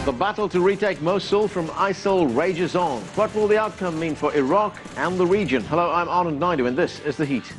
The battle to retake Mosul from ISIL rages on. What will the outcome mean for Iraq and the region? Hello, I'm Anand Naidu, and this is The Heat.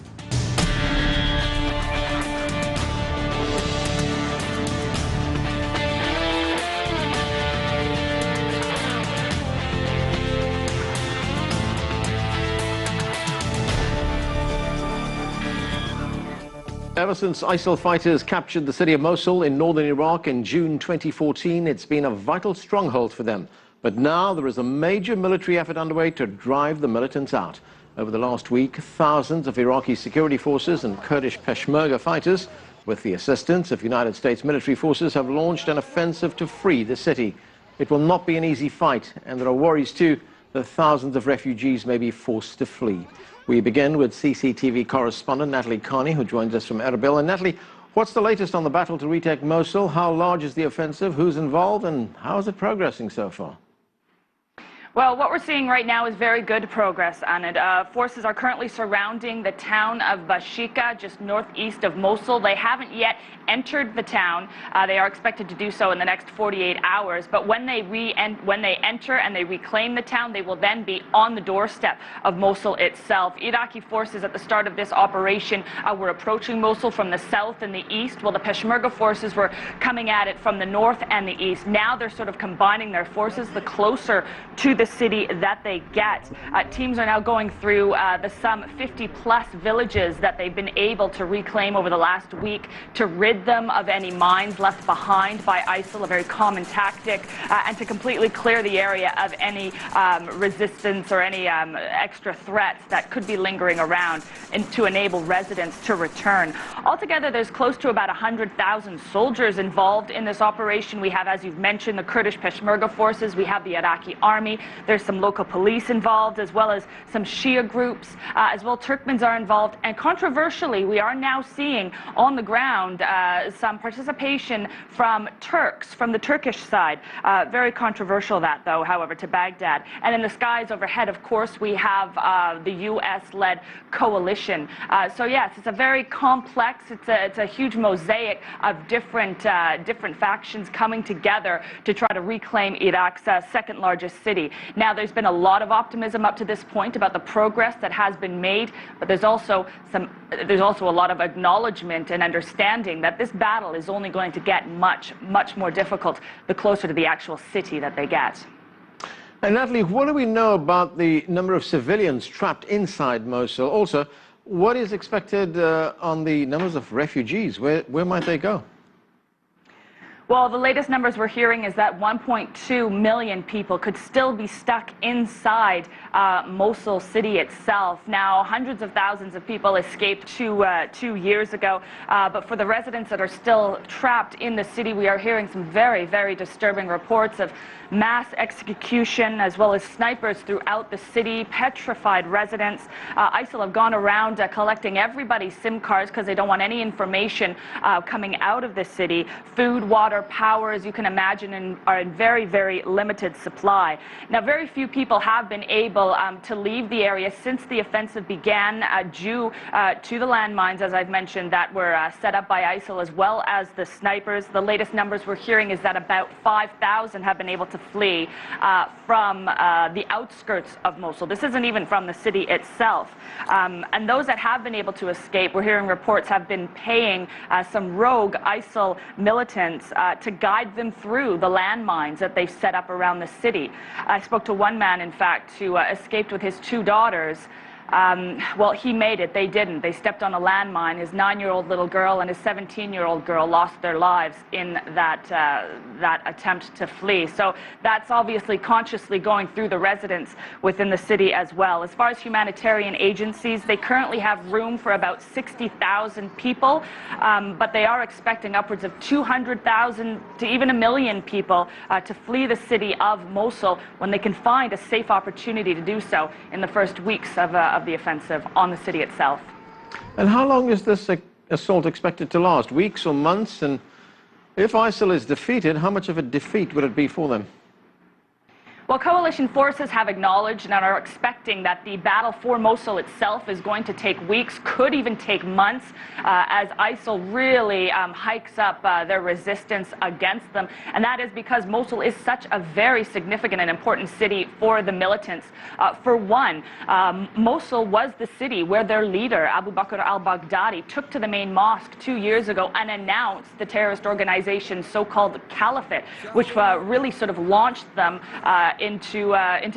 Ever since ISIL fighters captured the city of Mosul in northern Iraq in June 2014, it's been a vital stronghold for them. But now there is a major military effort underway to drive the militants out. Over the last week, thousands of Iraqi security forces and Kurdish Peshmerga fighters, with the assistance of United States military forces, have launched an offensive to free the city. It will not be an easy fight, and there are worries too that thousands of refugees may be forced to flee. We begin with CCTV correspondent Natalie Carney, who joins us from Erbil. And Natalie, what's the latest on the battle to retake Mosul? How large is the offensive? Who's involved? And how is it progressing so far? Well, what we're seeing right now is very good progress on it. Forces are currently surrounding the town of Bashika, just northeast of Mosul. They haven't yet entered the town. They are expected to do so in the next 48 hours. But when they enter and they reclaim the town, they will then be on the doorstep of Mosul itself. Iraqi forces at the start of this operation were approaching Mosul from the south and the east, while the Peshmerga forces were coming at it from the north and the east. Now they're sort of combining their forces the closer to the city that they get. Teams are now going through the some 50-plus villages that they've been able to reclaim over the last week to rid them of any mines left behind by ISIL, a very common tactic, and to completely clear the area of any resistance or any extra threats that could be lingering around, and to enable residents to return. Altogether, there's close to about 100,000 soldiers involved in this operation. We have, as you've mentioned, the Kurdish Peshmerga forces. We have the Iraqi army. There's some local police involved, as well as some Shia groups, as well. Turkmens are involved, and controversially, we are now seeing on the ground some participation from Turks, from the Turkish side. Very controversial that, though, however, to Baghdad. And in the skies overhead, of course, we have the U.S.-led coalition. So yes, it's a very complex, it's a huge mosaic of different factions coming together to try to reclaim Iraq's second largest city. Now, there's been a lot of optimism up to this point about the progress that has been made, but there's also a lot of acknowledgement and understanding that this battle is only going to get much more difficult the closer to the actual city that they get. And Natalie, what do we know about the number of civilians trapped inside Mosul? Also, what is expected on the numbers of refugees? Where might they go? Well, the latest numbers we're hearing is that 1.2 million people could still be stuck inside Mosul city itself. Now, hundreds of thousands of people escaped 2 years ago, but for the residents that are still trapped in the city, we are hearing some very disturbing reports of mass execution, as well as snipers throughout the city, petrified residents. ISIL have gone around collecting everybody's SIM cards because they don't want any information coming out of the city. Food, water, power, as you can imagine, are in very limited supply. Now, very few people have been able to leave the area since the offensive began, due to the landmines, as I've mentioned, that were set up by ISIL, as well as the snipers. The latest numbers we're hearing is that about 5,000 have been able to flee from the outskirts of Mosul. This isn't even from the city itself. And those that have been able to escape, we're hearing reports, have been paying some rogue ISIL militants to guide them through the landmines that they've set up around the city. I spoke to one man, in fact, who escaped with his 2 daughters. Well, he made it. They didn't. They stepped on a landmine. His 9-year-old little girl and his 17-year-old girl lost their lives in that attempt to flee. So that's obviously consciously going through the residents within the city as well. As far as humanitarian agencies, they currently have room for about 60,000 people, but they are expecting upwards of 200,000 to even 1 million people to flee the city of Mosul when they can find a safe opportunity to do so in the first weeks of the offensive on the city itself. And how long is this assault expected to last? Weeks or months? And if ISIL is defeated, how much of a defeat would it be for them? Well, coalition forces have acknowledged and are expecting that the battle for Mosul itself is going to take weeks, could even take months, as ISIL really hikes up their resistance against them. And that is because Mosul is such a very significant and important city for the militants. For one, Mosul was the city where their leader, Abu Bakr al-Baghdadi, took to the main mosque 2 years ago and announced the terrorist organization's so-called caliphate, which really sort of launched them into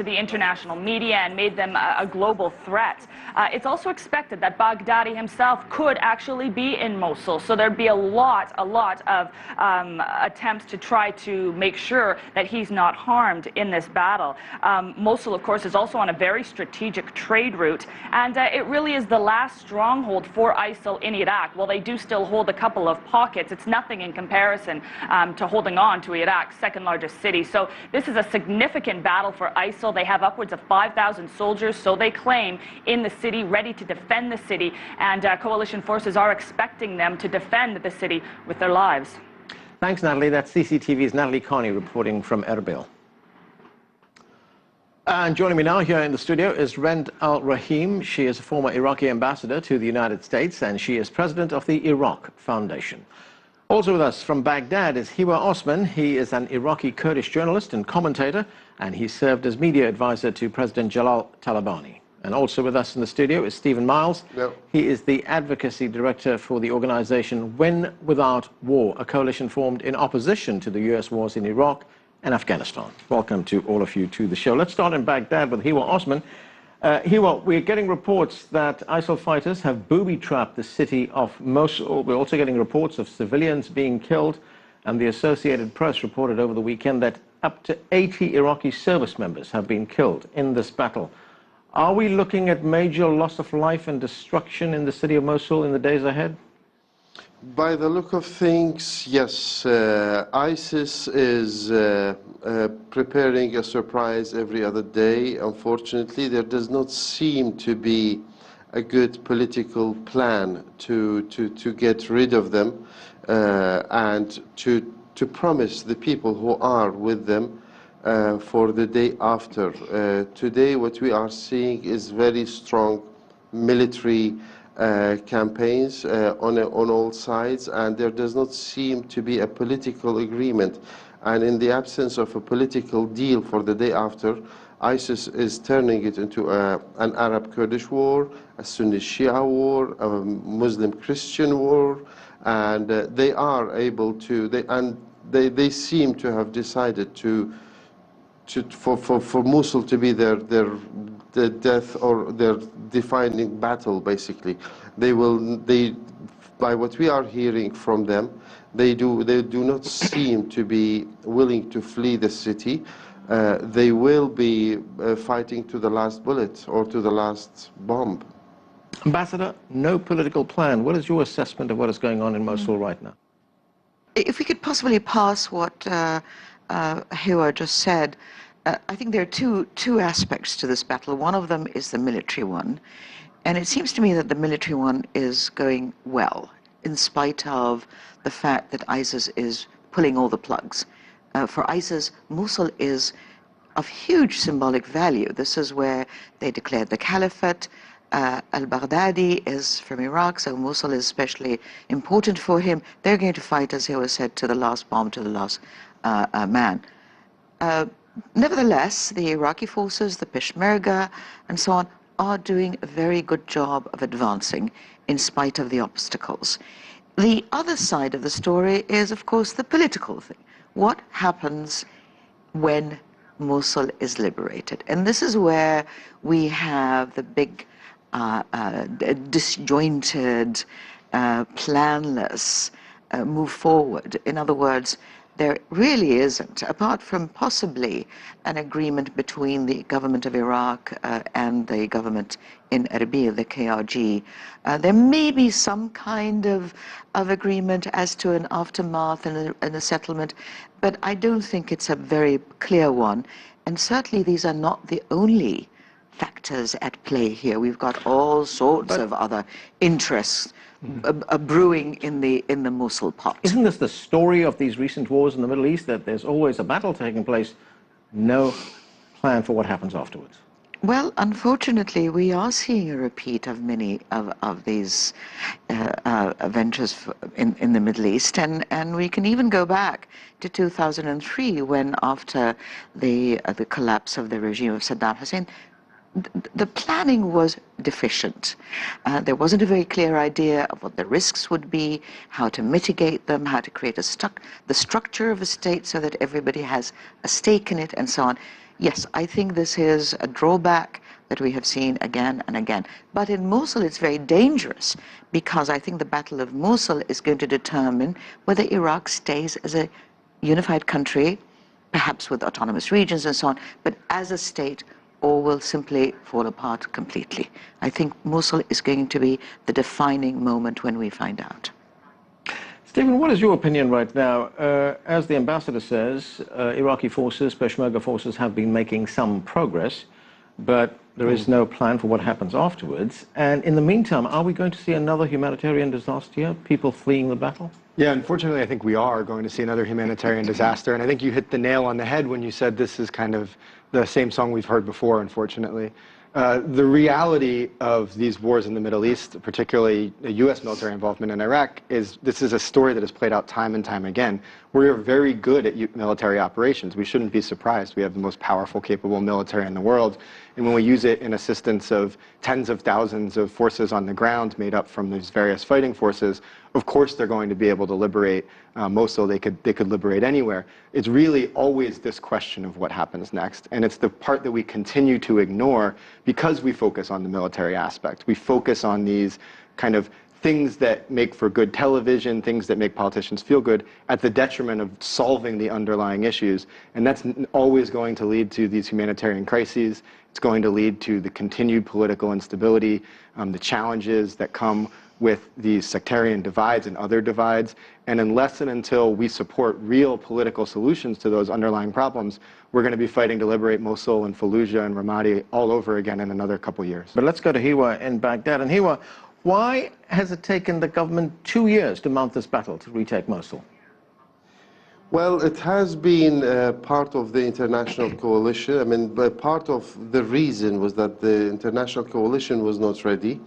the international media and made them a global threat. It's also expected that Baghdadi himself could actually be in Mosul, so there'd be a lot of attempts to try to make sure that he's not harmed in this battle. Mosul, of course, is also on a very strategic trade route, and it really is the last stronghold for ISIL in Iraq. While they do still hold a couple of pockets, it's nothing in comparison to holding on to Iraq's second largest city. So this is a significant battle for ISIL. They have upwards of 5,000 soldiers, so they claim, in the city, ready to defend the city, and coalition forces are expecting them to defend the city with their lives. Thanks, Natalie. That's CCTV's Natalie Carney reporting from Erbil. And joining me now here in the studio is Rend Al-Rahim. She is a former Iraqi ambassador to the United States, and she is president of the Iraq Foundation. Also with us from Baghdad is Hiwa Osman. He is an Iraqi Kurdish journalist and commentator, and he served as media advisor to President Jalal Talabani. And also with us in the studio is Stephen Miles. No. He is the advocacy director for the organization Win Without War, a coalition formed in opposition to the U.S. wars in Iraq and Afghanistan. Welcome to all of you to the show. Let's start in Baghdad with Hiwa Osman. Hiwa, we're getting reports that ISIL fighters have booby-trapped the city of Mosul. We're also getting reports of civilians being killed, and the Associated Press reported over the weekend that up to 80 Iraqi service members have been killed in this battle. Are we looking at major loss of life and destruction in the city of Mosul in the days ahead? By the look of things, yes. ISIS is preparing a surprise every other day. Unfortunately, there does not seem to be a good political plan to get rid of them and to promise the people who are with them for the day after. Today, what we are seeing is very strong military campaigns on all sides, and there does not seem to be a political agreement. And in the absence of a political deal for the day after, ISIS is turning it into an Arab-Kurdish war, a Sunni-Shia war, a Muslim-Christian war, and they are able to, they seem to have decided for Mosul to be their death or their defining battle. Basically, by what we are hearing from them, they do not seem to be willing to flee the city. They will be fighting to the last bullet or to the last bomb. Ambassador, no political plan. What is your assessment of what is going on in Mosul right now? If we could possibly pass what Hiwa just said, I think there are two aspects to this battle. One of them is the military one, and it seems to me that the military one is going well, in spite of the fact that ISIS is pulling all the plugs. For ISIS, Mosul is of huge symbolic value. This is where they declared the caliphate. Al-Baghdadi is from Iraq, so Mosul is especially important for him. They're going to fight, as Hiwa said, to the last bomb, to the last man. Nevertheless, the Iraqi forces, the Peshmerga, and so on, are doing a very good job of advancing in spite of the obstacles. The other side of the story is, of course, the political thing. What happens when Mosul is liberated? And this is where we have the big disjointed, planless move forward. In other words, there really isn't, apart from possibly an agreement between the government of Iraq and the government in Erbil, the KRG. There may be some kind of agreement as to an aftermath and a settlement, but I don't think it's a very clear one. And certainly these are not the only factors at play here. We've got all sorts of other interests brewing in the Mosul pot. Isn't this the story of these recent wars in the Middle East, that there's always a battle taking place, no plan for what happens afterwards? Well, unfortunately, we are seeing a repeat of many of these ventures in the Middle East, and we can even go back to 2003, when after the collapse of the regime of Saddam Hussein, the planning was deficient. There wasn't a very clear idea of what the risks would be, how to mitigate them, how to create the structure of a state so that everybody has a stake in it, and so on. Yes, I think this is a drawback that we have seen again and again. But in Mosul, it's very dangerous, because I think the Battle of Mosul is going to determine whether Iraq stays as a unified country, perhaps with autonomous regions and so on, but as a state, or will simply fall apart completely. I think Mosul is going to be the defining moment when we find out. Stephen, what is your opinion right now? As the ambassador says, Iraqi forces, Peshmerga forces, have been making some progress, but there is no plan for what happens afterwards. And in the meantime, are we going to see another humanitarian disaster here, people fleeing the battle? Yeah, unfortunately, I think we are going to see another humanitarian disaster. And I think you hit the nail on the head when you said this is kind of the same song we've heard before, unfortunately. The reality of these wars in the Middle East, particularly the U.S. military involvement in Iraq, is this is a story that has played out time and time again. We're very good at military operations. We shouldn't be surprised. We have the most powerful, capable military in the world. And when we use it in assistance of tens of thousands of forces on the ground made up from these various fighting forces, of course they're going to be able to liberate Mosul. They could liberate anywhere. It's really always this question of what happens next. And it's the part that we continue to ignore because we focus on the military aspect. We focus on these kind of things that make for good television, things that make politicians feel good, at the detriment of solving the underlying issues. And that's always going to lead to these humanitarian crises. It's going to lead to the continued political instability, the challenges that come with these sectarian divides and other divides. And unless and until we support real political solutions to those underlying problems, we're going to be fighting to liberate Mosul and Fallujah and Ramadi all over again in another couple years. But let's go to Hiwa in Baghdad. And Hiwa, why has it taken the government 2 years to mount this battle to retake Mosul? Well, it has been part of the international coalition. I mean, part of the reason was that the international coalition was not ready.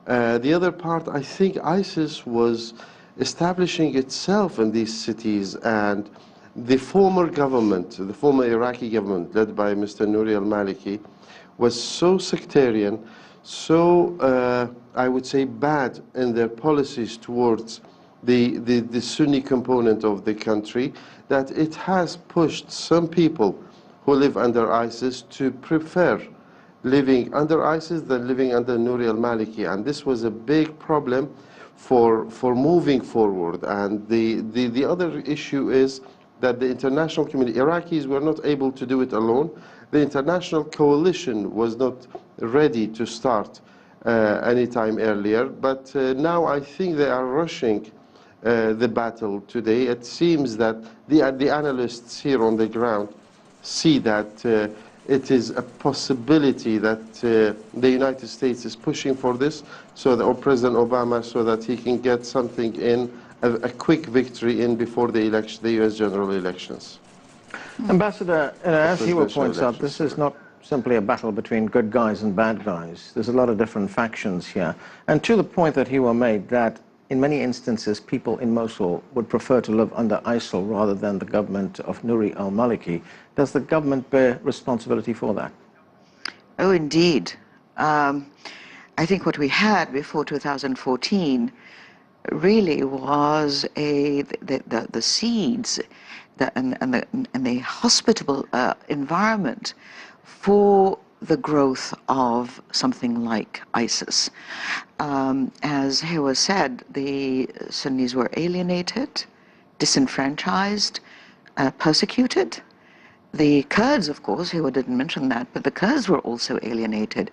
The other part, I think ISIS was establishing itself in these cities, and the former government, the former Iraqi government led by Mr. Nouri al-Maliki, was so sectarian, so I would say bad in their policies towards the Sunni component of the country, that it has pushed some people who live under ISIS to prefer living under ISIS than living under Nouri al-Maliki. And this was a big problem for moving forward. And the other issue is that the international community, Iraqis were not able to do it alone. The international coalition was not ready to start any time earlier. But now I think they are rushing the battle today. It seems that the analysts here on the ground see that it is a possibility that the United States is pushing for this, so that, or President Obama, so that he can get something in, a quick victory in before the election, the U.S. general elections. Ambassador, as Hiwa points out, this is not simply a battle between good guys and bad guys. There's a lot of different factions here. And to the point that Hiwa made, that in many instances, people in Mosul would prefer to live under ISIL rather than the government of Nouri al-Maliki. Does the government bear responsibility for that? Oh, indeed. I think what we had before 2014 really was the seeds and the hospitable environment for the growth of something like ISIS. As Hiwa said, the Sunnis were alienated, disenfranchised, persecuted. The Kurds, of course, Hiwa didn't mention that, but the Kurds were also alienated.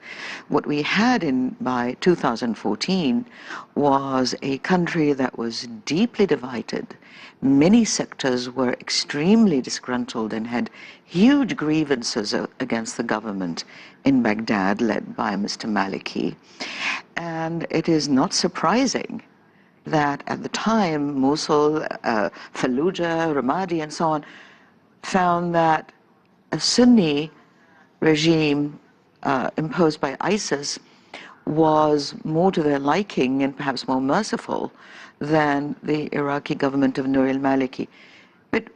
What we had by 2014 was a country that was deeply divided. Many sectors were extremely disgruntled and had huge grievances against the government in Baghdad, led by Mr. Maliki. And it is not surprising that at the time, Mosul, Fallujah, Ramadi, and so on, found that a Sunni regime imposed by ISIS was more to their liking and perhaps more merciful than the Iraqi government of Nouri al-Maliki. But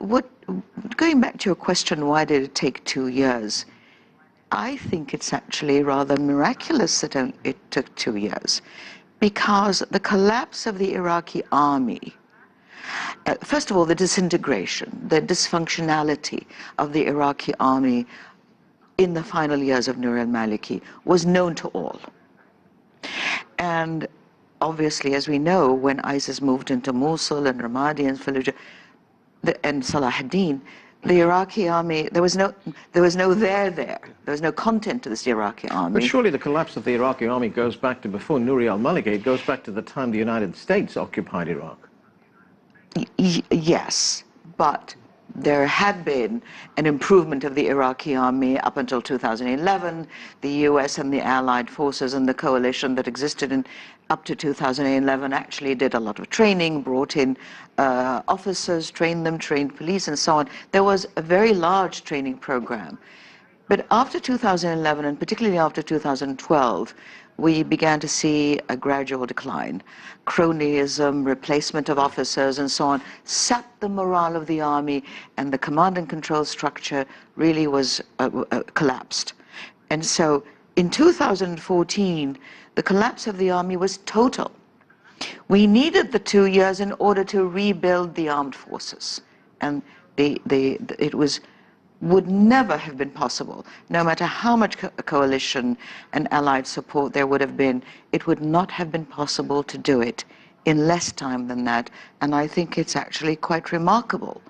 going back to your question, why did it take 2 years? I think it's actually rather miraculous that it took 2 years, because the collapse of the Iraqi army, first of all, the disintegration, the dysfunctionality of the Iraqi army in the final years of Nouri al-Maliki was known to all. And obviously, as we know, when ISIS moved into Mosul and Ramadi and Fallujah and Salah ad-Din, the Iraqi army, there was no there. There was no content to this Iraqi army. But surely the collapse of the Iraqi army goes back to before Nouri al-Maliki. It goes back to the time the United States occupied Iraq. Yes, but there had been an improvement of the Iraqi army up until 2011. The US and the allied forces and the coalition that existed up to 2011 actually did a lot of training, brought in officers, trained them, trained police and so on. There was a very large training program. But after 2011, and particularly after 2012, we began to see a gradual decline. Cronyism, replacement of officers and so on, sapped the morale of the army, and the command and control structure really was collapsed. And so in 2014, the collapse of the army was total. We needed the 2 years in order to rebuild the armed forces. And it would never have been possible, no matter how much coalition and allied support there would have been, it would not have been possible to do it in less time than that. And I think it's actually quite remarkable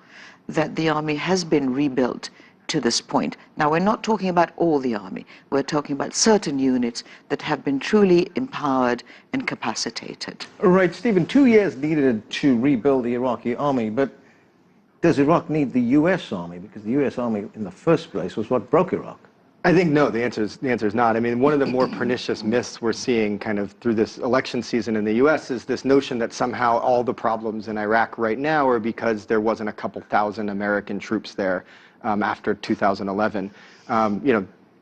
that the army has been rebuilt to this point. Now, we're not talking about all the army. We're talking about certain units that have been truly empowered and capacitated. Right, Stephen, 2 years needed to rebuild the Iraqi army, but does Iraq need the US army? Because the US army in the first place was what broke Iraq. I think no, the answer is not. I mean, one of the more pernicious myths we're seeing kind of through this election season in the US is this notion that somehow all the problems in Iraq right now are because there wasn't a couple thousand American troops there after 2011.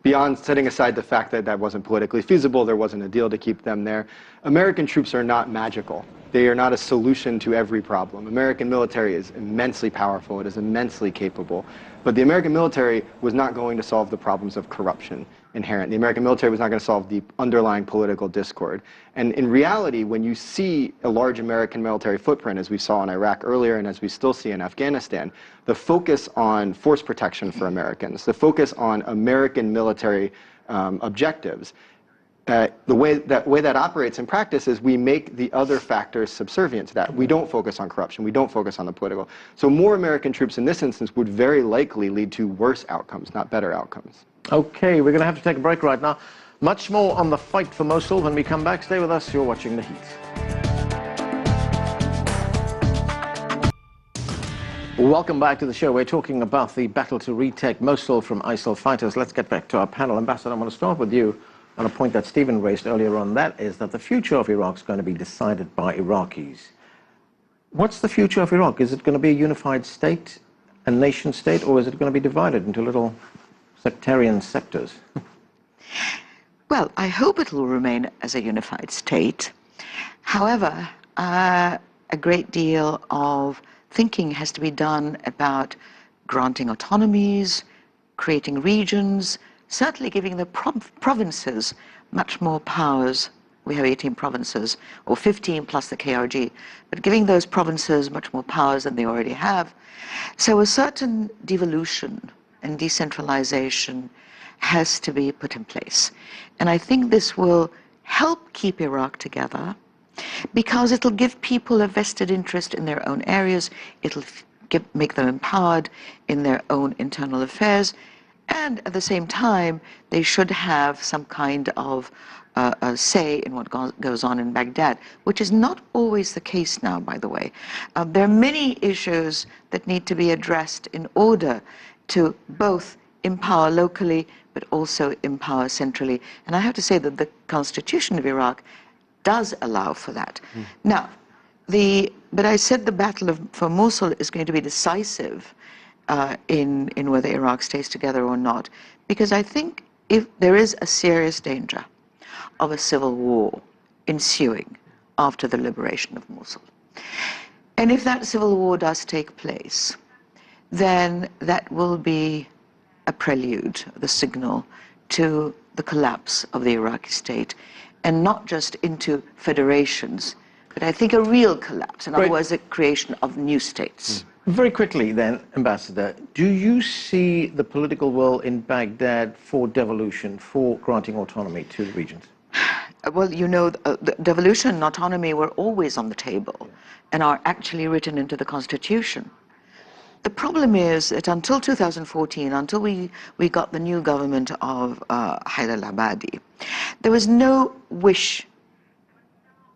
Beyond setting aside the fact that that wasn't politically feasible, there wasn't a deal to keep them there, American troops are not magical. They are not a solution to every problem. American military is immensely powerful. It is immensely capable. But the American military was not going to solve the problems of corruption inherent. The American military was not going to solve the underlying political discord. And in reality, when you see a large American military footprint, as we saw in Iraq earlier and as we still see in Afghanistan, the focus on force protection for Americans, the focus on American military objectives, the way that operates in practice is we make the other factors subservient to that. We don't focus on corruption. We don't focus on the political. So more American troops in this instance would very likely lead to worse outcomes, not better outcomes. Okay, we're going to have to take a break right now. Much more on the fight for Mosul when we come back. Stay with us. You're watching The Heat. Welcome back to the show. We're talking about the battle to retake Mosul from ISIL fighters. Let's get back to our panel. Ambassador, I'm going to start with you on a point that Stephen raised earlier on. That is that the future of Iraq is going to be decided by Iraqis. What's the future of Iraq? Is it going to be a unified state, a nation state, or is it going to be divided into little sectarian sectors? Well, I hope it will remain as a unified state. However, a great deal of thinking has to be done about granting autonomies, creating regions, certainly giving the provinces much more powers. We have 18 provinces, or 15 plus the KRG, but giving those provinces much more powers than they already have. So a certain devolution and decentralization has to be put in place. And I think this will help keep Iraq together because it'll give people a vested interest in their own areas, it'll make them empowered in their own internal affairs, and at the same time, they should have some kind of a say in what goes on in Baghdad, which is not always the case now, by the way. There are many issues that need to be addressed in order to both empower locally, but also empower centrally. And I have to say that the constitution of Iraq does allow for that. Now, but I said the battle for Mosul is going to be decisive in whether Iraq stays together or not, because I think if there is a serious danger of a civil war ensuing after the liberation of Mosul. And if that civil war does take place, then that will be a prelude, the signal to the collapse of the Iraqi state, and not just into federations, but I think a real collapse, in other words, the creation of new states. Very quickly then, Ambassador, do you see the political will in Baghdad for devolution, for granting autonomy to the regions? Well, you know, devolution and autonomy were always on the table and are actually written into the constitution. The problem is that until 2014, until we got the new government of Haider al-Abadi, there was no wish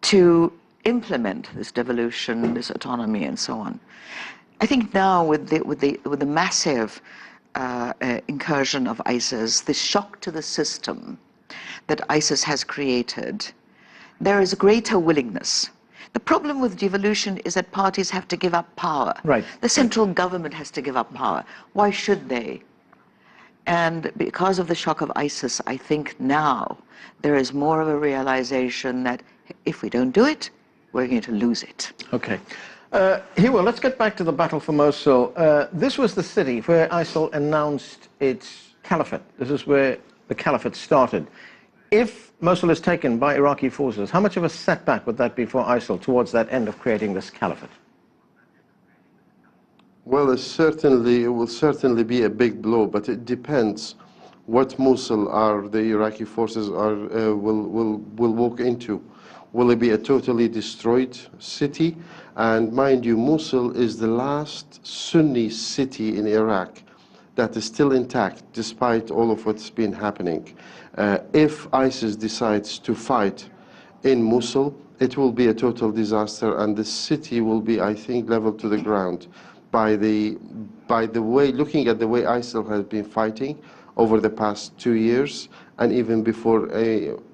to implement this devolution, this autonomy, and so on. I think now with the massive incursion of ISIS, the shock to the system that ISIS has created, there is a greater willingness. The problem with devolution is that parties have to give up power. Right. The central government has to give up power. Why should they? And because of the shock of ISIS, I think now there is more of a realization that if we don't do it, we're going to lose it. Okay. Hiwa, let's get back to the battle for Mosul. This was the city where ISIL announced its caliphate. This is where the caliphate started. If Mosul is taken by Iraqi forces, how much of a setback would that be for ISIL towards that end of creating this caliphate? Well, it will certainly be a big blow, but it depends what Mosul the Iraqi forces will walk into. Will it be a totally destroyed city? And mind you, Mosul is the last Sunni city in Iraq that is still intact despite all of what's been happening. If ISIS decides to fight in Mosul, it will be a total disaster, and the city will be, I think, leveled to the ground by the way, looking at the way ISIL has been fighting over the past 2 years, and even before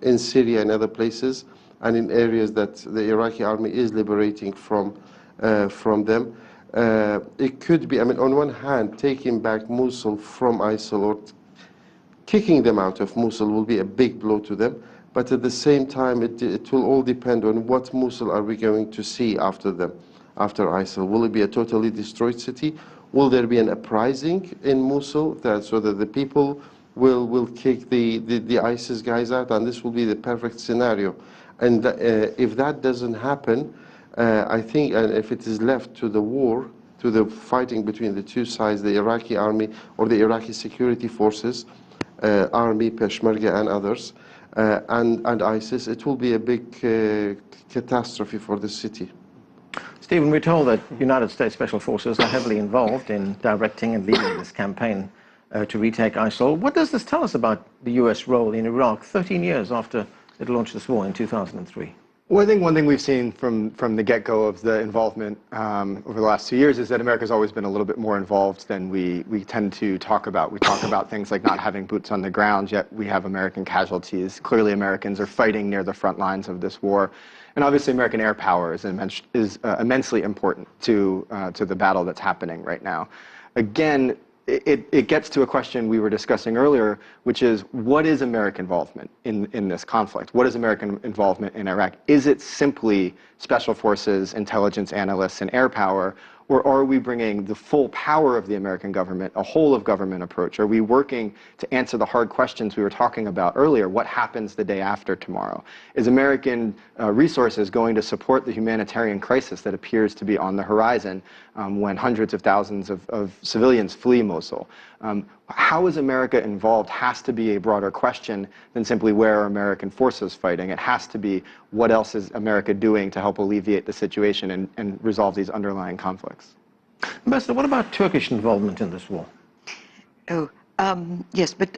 in Syria and other places, and in areas that the Iraqi army is liberating from them. It could be, I mean, on one hand, taking back Mosul from ISIL or kicking them out of Mosul will be a big blow to them, but at the same time, it will all depend on what Mosul are we going to see after them, after ISIL. Will it be a totally destroyed city? Will there be an uprising in Mosul so that the people will kick the ISIS guys out? And this will be the perfect scenario. And if that doesn't happen, I think, and if it is left to the war, to the fighting between the two sides, the Iraqi army or the Iraqi security forces, army, Peshmerga and others, and ISIS, it will be a big catastrophe for the city. Stephen, we're told that United States Special Forces are heavily involved in directing and leading this campaign to retake ISIL. What does this tell us about the US role in Iraq 13 years after it launched this war in 2003? Well, I think one thing we've seen from the get-go of the involvement over the last 2 years is that America's always been a little bit more involved than we tend to talk about. We talk about things like not having boots on the ground, yet we have American casualties. Clearly, Americans are fighting near the front lines of this war. And obviously, American air power is immensely important to the battle that's happening right now. Again, it gets to a question we were discussing earlier, which is, what is American involvement in this conflict? What is American involvement in Iraq? Is it simply special forces, intelligence analysts, and air power? Or are we bringing the full power of the American government, a whole of government approach? Are we working to answer the hard questions we were talking about earlier? What happens the day after tomorrow? Is American resources going to support the humanitarian crisis that appears to be on the horizon when hundreds of thousands of civilians flee Mosul? How is America involved has to be a broader question than simply where are American forces fighting. It has to be what else is America doing to help alleviate the situation and resolve these underlying conflicts. Ambassador, what about Turkish involvement in this war? Oh, yes, but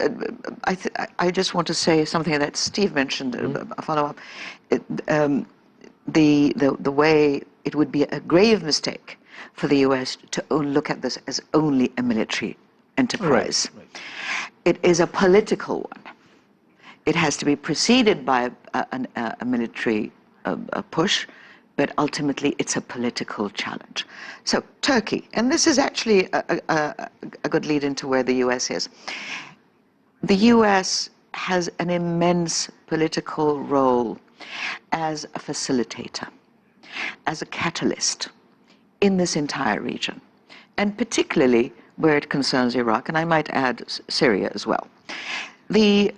I just want to say something that Steve mentioned, a follow-up. The way it would be a grave mistake for the US to look at this as only a military enterprise. Right. It is a political one. It has to be preceded by a military push, but ultimately it's a political challenge. So Turkey, and this is actually a good lead into where the US is. The U.S. has an immense political role as a facilitator, as a catalyst in this entire region, and particularly where it concerns Iraq, and I might add Syria as well. The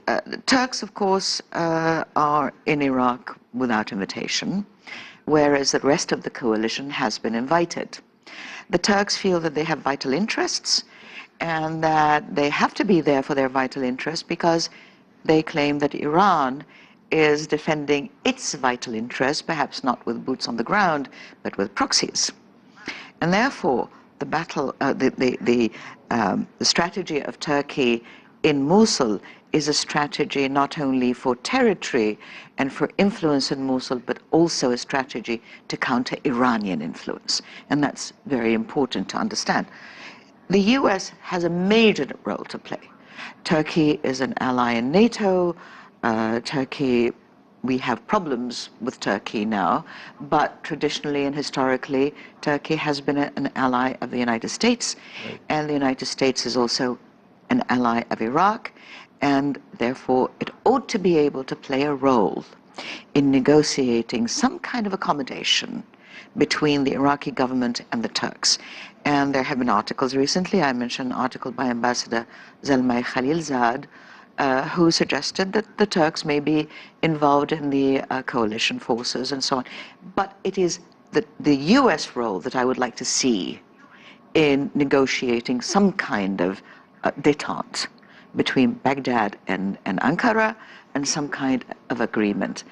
Turks, of course, are in Iraq without invitation, whereas the rest of the coalition has been invited. The Turks feel that they have vital interests and that they have to be there for their vital interests because they claim that Iran is defending its vital interests, perhaps not with boots on the ground, but with proxies. And therefore, the battle, the strategy of Turkey in Mosul is a strategy not only for territory and for influence in Mosul, but also a strategy to counter Iranian influence. And that's very important to understand. The US has a major role to play. Turkey is an ally in NATO. We have problems with Turkey now, but traditionally and historically, Turkey has been an ally of the United States, right. And the United States is also an ally of Iraq, and therefore it ought to be able to play a role in negotiating some kind of accommodation between the Iraqi government and the Turks. And there have been articles recently. I mentioned an article by Ambassador Zalmay Khalilzad, who suggested that the Turks may be involved in the coalition forces and so on. But it is the US role that I would like to see in negotiating some kind of détente between Baghdad and Ankara, and some kind of agreement.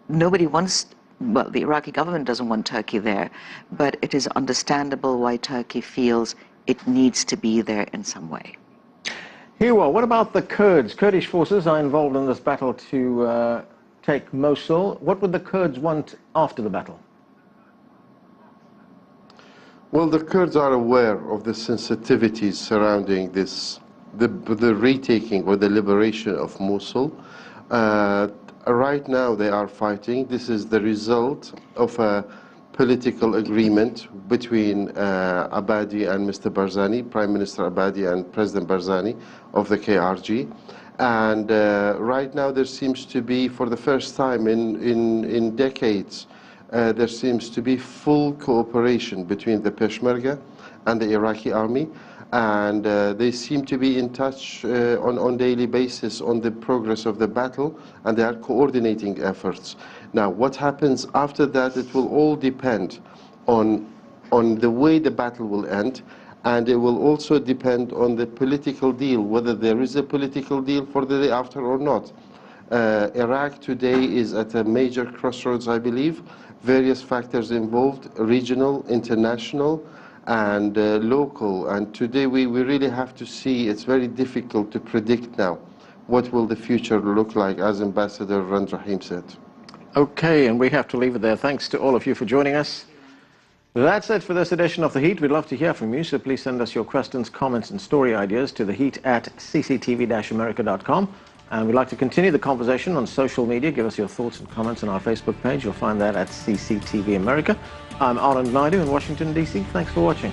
Nobody wants, well, the Iraqi government doesn't want Turkey there, but it is understandable why Turkey feels it needs to be there in some way. Hiwa, what about the Kurds? Kurdish forces are involved in this battle to take Mosul. What would the Kurds want after the battle? Well, the Kurds are aware of the sensitivities surrounding this, the retaking or the liberation of Mosul. Right now they are fighting. This is the result of a political agreement between Abadi and Mr. Barzani, Prime Minister Abadi and President Barzani of the KRG. And right now there seems to be, for the first time in decades, there seems to be full cooperation between the Peshmerga and the Iraqi army. And they seem to be in touch on daily basis on the progress of the battle, and they are coordinating efforts. Now, what happens after that, it will all depend on the way the battle will end, and it will also depend on the political deal, whether there is a political deal for the day after or not. Iraq today is at a major crossroads, I believe. Various factors involved, regional, international, and local. And today we really have to see, it's very difficult to predict now what will the future look like, as Ambassador Rand Rahim said. Okay, and we have to leave it there. Thanks to all of you for joining us. That's it for this edition of The Heat. We'd love to hear from you, so please send us your questions, comments and story ideas to theheat@cctv-america.com. And we'd like to continue the conversation on social media. Give us your thoughts and comments on our Facebook page. You'll find that at CCTV America. I'm Anand Naidu in Washington, D.C. Thanks for watching.